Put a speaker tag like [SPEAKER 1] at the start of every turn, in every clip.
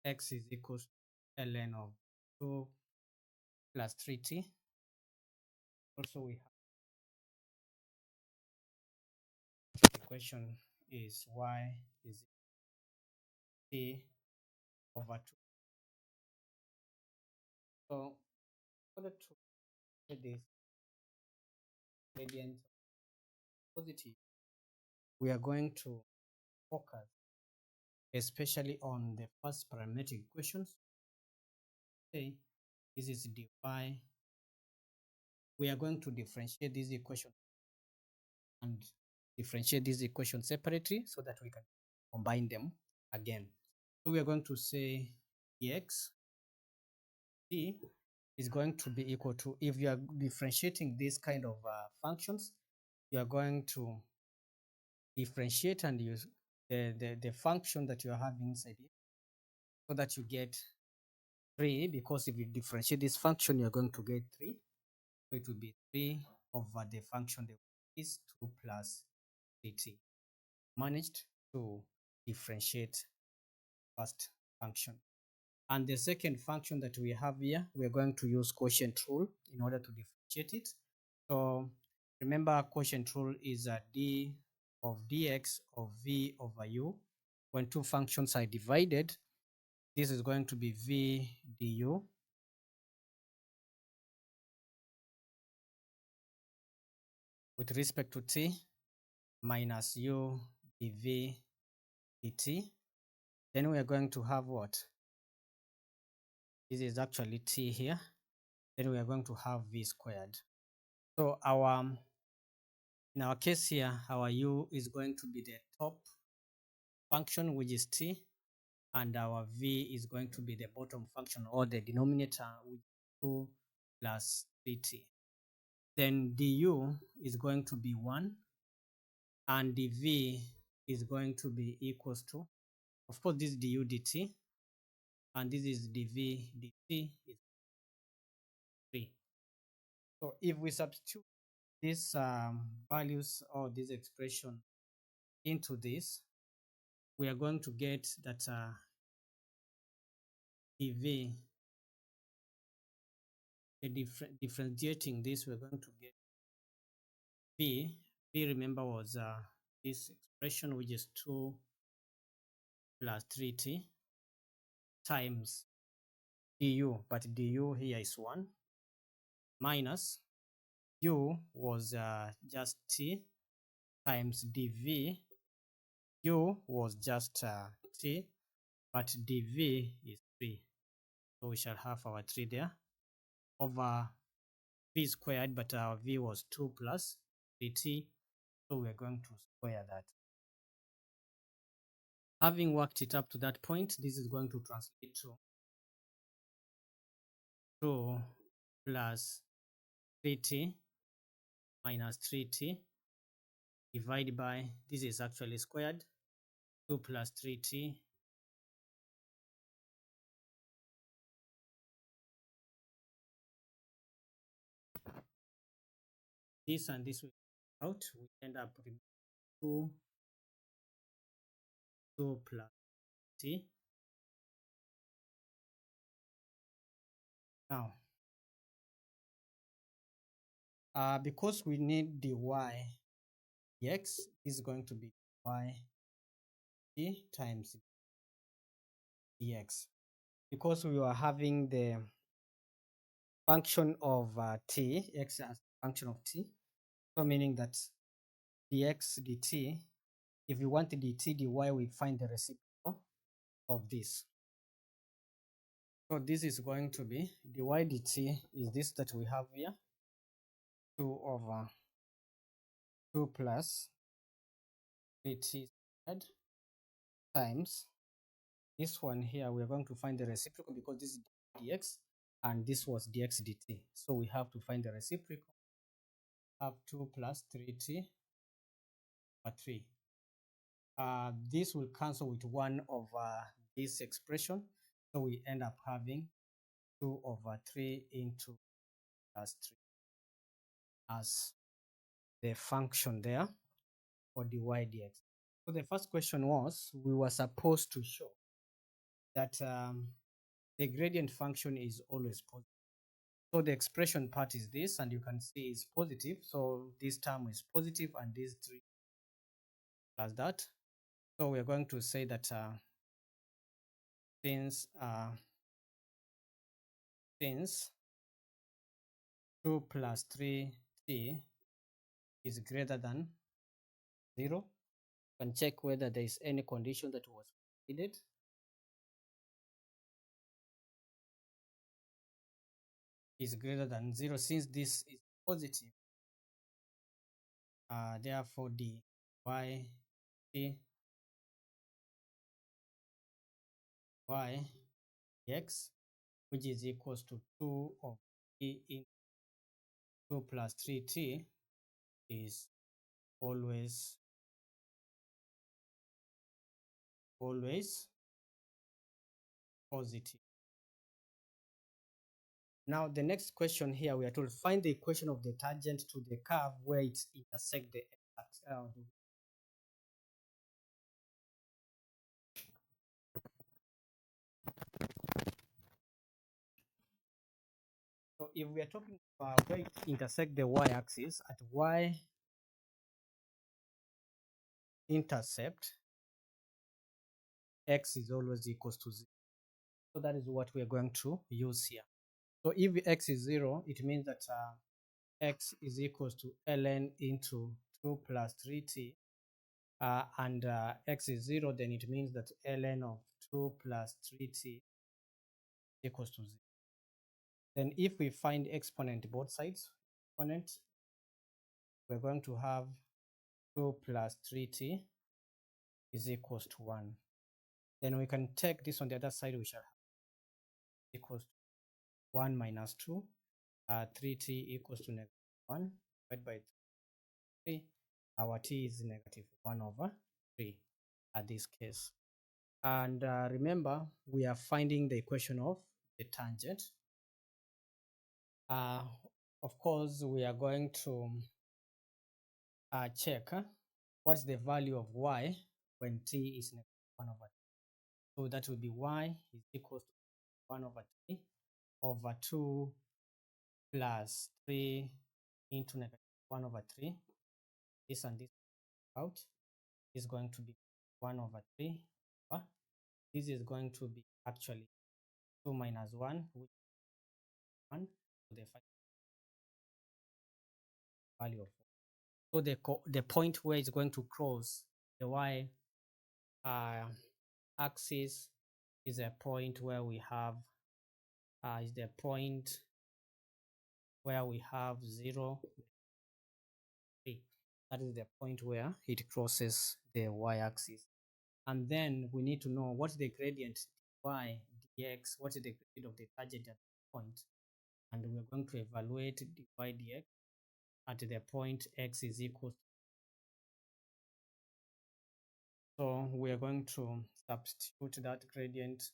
[SPEAKER 1] x is equals to ln of 2 plus 3t. Also, we have the question is y is t over 2. So, in order to get this gradient positive, we are going to focus especially on the first parametric questions. Say this is dy. We are going to differentiate this equation and differentiate this equation separately so that we can combine them again. So we are going to say dx t is going to be equal to, if you are differentiating this kind of functions, you are going to differentiate and use the function that you are having inside it so that you get 3, because if you differentiate this function, you're going to get 3. So it will be 3 over the function that is 2 plus 3t. Managed to differentiate first function. And the second function that we have here, we're going to use quotient rule in order to differentiate it. So remember, quotient rule is a d of dx of v over u. When two functions are divided, this is going to be v du with respect to t minus u dv dt. Then we are going to have what? This is actually t here. Then we are going to have v squared. So in our case here, our u is going to be the top function, which is t, and our v is going to be the bottom function, or the denominator, which is 2 plus 3t. Then du is going to be 1, and dv is going to be equals to, of course, this du dt, and this is dv dt is 3. So if we substitute these values or this expression into this, we are going to get that dv, differentiating this, we're going to get v. V, remember, was this expression, which is 2 plus 3t times du, but du here is 1, minus u was just t times dv. U was just t, but dv is 3. So we shall have our 3 there over v squared, but our v was 2 plus 3t. So we're going to square that. Having worked it up to that point, this is going to translate to 2 plus 3t minus 3t divided by, this is actually squared, 2 plus 3t this and this will out, we end up with 2 plus t. Now, because we need the y dx, is going to be y t times dx, because we are having the function of t, x as function of t, so meaning that dx dt, if you want the dt dy, we find the reciprocal of this. So this is going to be dy dt is this that we have here, 2 over 2 plus 3t squared times this one here. We are going to find the reciprocal because this is dx and this was dx dt. So we have to find the reciprocal. Have 2 plus 3t over 3. This will cancel with 1 over this expression. So we end up having 2 over 3 into plus 3 as the function there for dy dx. So the first question was, we were supposed to show that the gradient function is always positive. So the expression part is this, and you can see it's positive. So this term is positive, and these three plus that. So we're going to say that since since 2 plus 3t is greater than 0, you can check whether there is any condition that was needed. Is greater than 0. Since this is positive, therefore the y t y x, which is equals to 2 of t in 2 plus 3t, is always positive. Now the next question here, we are told find the equation of the tangent to the curve where it intersects the x-axis. So if we are talking about where it intersects the y-axis at y-intercept, x is always equals to 0. So that is what we are going to use here. So if x is 0, it means that x is equals to ln into 2 plus 3t. And x is 0, then it means that ln of 2 plus 3t equals to 0. Then if we find exponent both sides, exponent, we're going to have 2 plus 3t is equals to 1. Then we can take this on the other side, we shall have equals to 1 minus 2, 3t equals to negative 1 divided by 3. Our t is negative 1 over 3 at this case. And remember, we are finding the equation of the tangent. Of course, we are going to check what's the value of y when t is negative 1 over 3. So that will be y is equals to 1 over 3 over 2 plus 3 into negative 1 over 3. This and this out is going to be 1 over 3. This is going to be actually 2 minus 1, which is 1, so the value of 4. So the point where it's going to cross the y axis is a point where we have is the point where we have 0, 3. That is the point where it crosses the y-axis. And then we need to know what's the gradient y dx, what is the gradient of the tangent at the point. And we're going to evaluate dy dx at the point x is equal to. So we are going to substitute that gradient,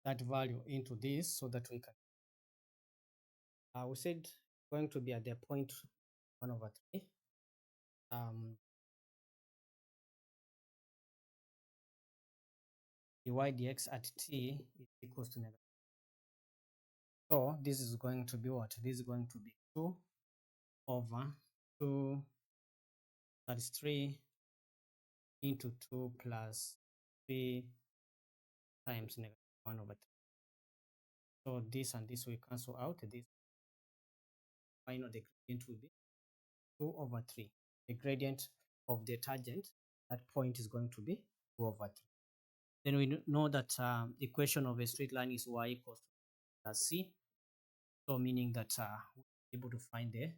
[SPEAKER 1] that value into this so that we can, we said going to be at the point 1 over 3. Dy dx at t is equals to negative. So this is going to be what? This is going to be 2 over 2, that is 3 into 2 plus 3 times negative 1 over 3. So this and this will cancel out. This final, the gradient will be 2 over 3. The gradient of the tangent, that point is going to be 2 over 3. Then we know that equation of a straight line is y equals to plus c. So meaning that we're able to find the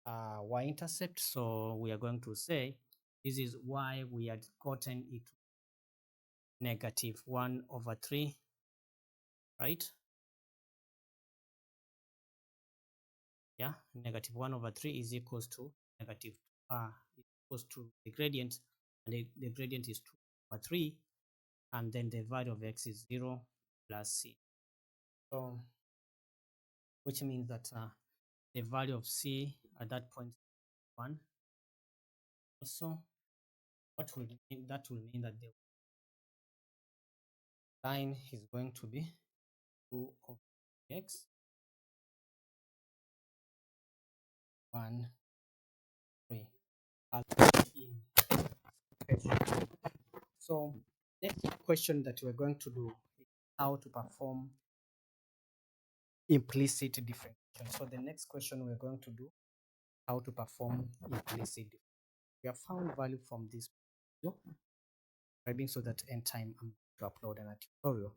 [SPEAKER 1] y-intercept. So we are going to say this is why we had gotten it negative 1 over 3, right? Yeah, negative 1 over 3 is equals to negative equals to the gradient, and the gradient is 2 over 3, and then the value of x is 0 plus c. So which means that the value of c at that point is 1. Also, what will mean that will mean that the line is going to be 2 of x 1 3. I'll put in equation. So next question that we're going to do is how to perform implicit differentiation. So the next question we're going to do how to perform implicit differentiation. We have found value from this video, so that end time I'm going to upload an tutorial